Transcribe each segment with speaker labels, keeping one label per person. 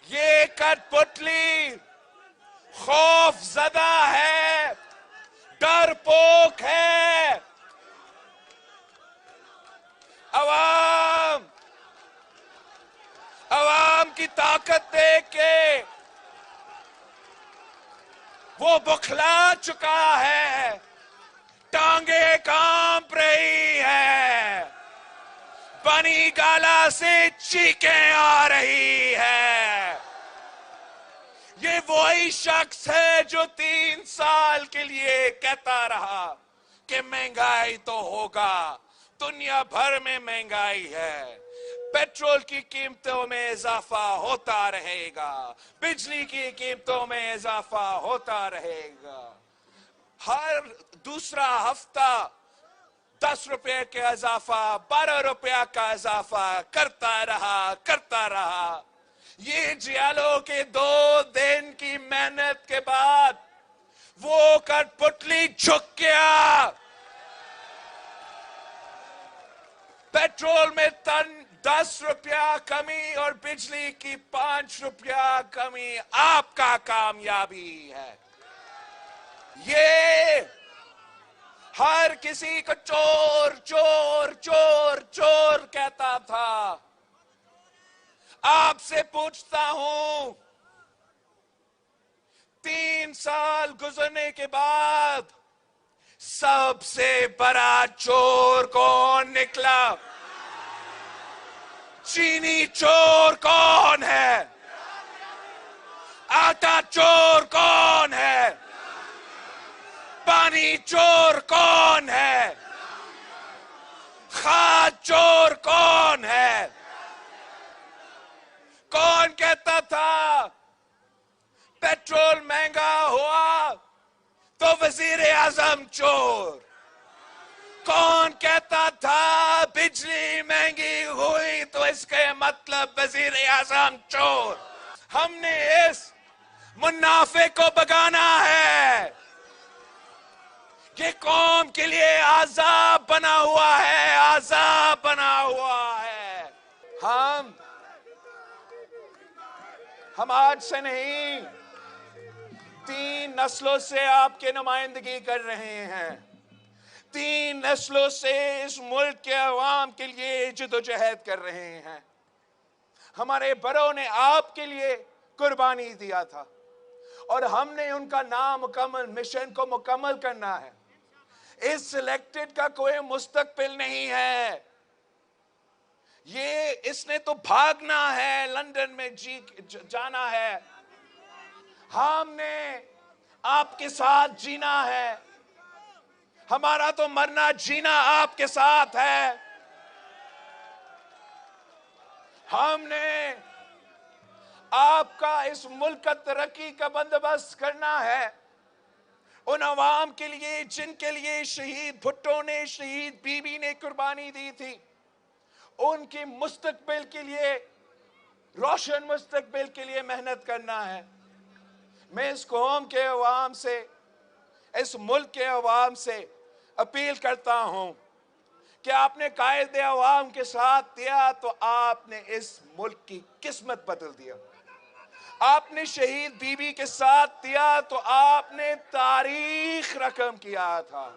Speaker 1: یہ کٹپٹلی خوف زدہ ہے، ڈرپوک ہے. عوام کی طاقت دیکھ کے وہ بکھلا چکا ہے، ٹانگیں کانپ رہی ہے، بنی گالا سے چیخیں آ رہی ہے. یہ وہی شخص ہے جو 3 سال کے لیے کہتا رہا کہ مہنگائی تو ہوگا، دنیا بھر میں مہنگائی ہے، پیٹرول کی قیمتوں میں اضافہ ہوتا رہے گا، بجلی کی قیمتوں میں اضافہ ہوتا رہے گا. ہر دوسرا ہفتہ 10 روپے کا اضافہ، 12 روپے کا اضافہ کرتا رہا. یہ جیالو کے 2 دن کی محنت کے بعد وہ کٹپٹلی جھک گیا. پیٹرول میں 10 روپیہ کمی اور بجلی کی 5 روپیہ کمی آپ کا کامیابی ہے. یہ ہر کسی کو چور چور چور چور کہتا تھا. آپ سے پوچھتا ہوں، 3 سال گزرنے کے بعد سب سے بڑا چور کون نکلا؟ چینی چور کون ہے؟ آٹا چور کون ہے؟ پانی چور کون ہے؟ کھاد چور کون ہے؟ کون کہتا تھا پیٹرول مہنگا ہوا تو وزیر اعظم چور؟ کون کہتا تھا بجلی مہنگی ہوئی تو اس کے مطلب وزیر اعظم چور؟ ہم نے اس منافق کو بگانا ہے. یہ قوم کے لیے عذاب بنا ہوا ہے، عذاب بنا ہوا ہے. ہم آج سے نہیں، 3 نسلوں سے آپ کے نمائندگی کر رہے ہیں. 3 نسلوں سے اس ملک کے عوام کے لیے جدوجہد کر رہے ہیں. ہمارے بڑوں نے آپ کے لیے قربانی دیا تھا اور ہم نے ان کا نامکمل مشن کو مکمل کرنا ہے. اس سلیکٹڈ کا کوئی مستقبل نہیں ہے. اس نے تو بھاگنا ہے، لندن میں جانا ہے. ہم نے آپ کے ساتھ جینا ہے. ہمارا تو مرنا جینا آپ کے ساتھ ہے. ہم نے آپ کا اس ملک کا ترقی کا بندوبست کرنا ہے. ان عوام کے لیے جن کے لیے شہید بھٹو نے، شہید بی بی نے قربانی دی تھی، ان کی مستقبل کے لیے، روشن مستقبل کے لیے محنت کرنا ہے. میں اس قوم کے عوام سے، اس ملک کے عوام سے اپیل کرتا ہوں کہ آپ نے قائد عوام کے ساتھ دیا تو آپ نے اس ملک کی قسمت بدل دیا. آپ نے شہید بی بی کے ساتھ دیا تو آپ نے تاریخ رقم کیا تھا.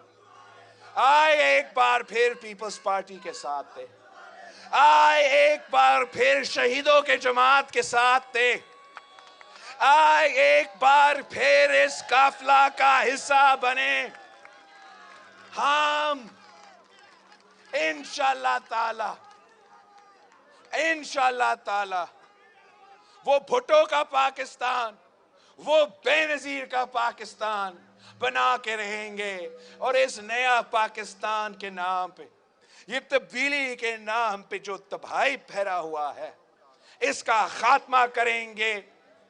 Speaker 1: آئے ایک بار پھر پیپلز پارٹی کے ساتھ دے. آئے ایک بار پھر شہیدوں کے جماعت کے ساتھ دے. آئے ایک بار پھر اس قافلہ کا حصہ بنے. ہم انشاءاللہ تعالی وہ بھٹو کا پاکستان، وہ بے نظیر کا پاکستان بنا کے رہیں گے. اور اس نیا پاکستان کے نام پہ، یہ تبدیلی کے نام پہ جو تباہی پھیلا ہوا ہے، اس کا خاتمہ کریں گے.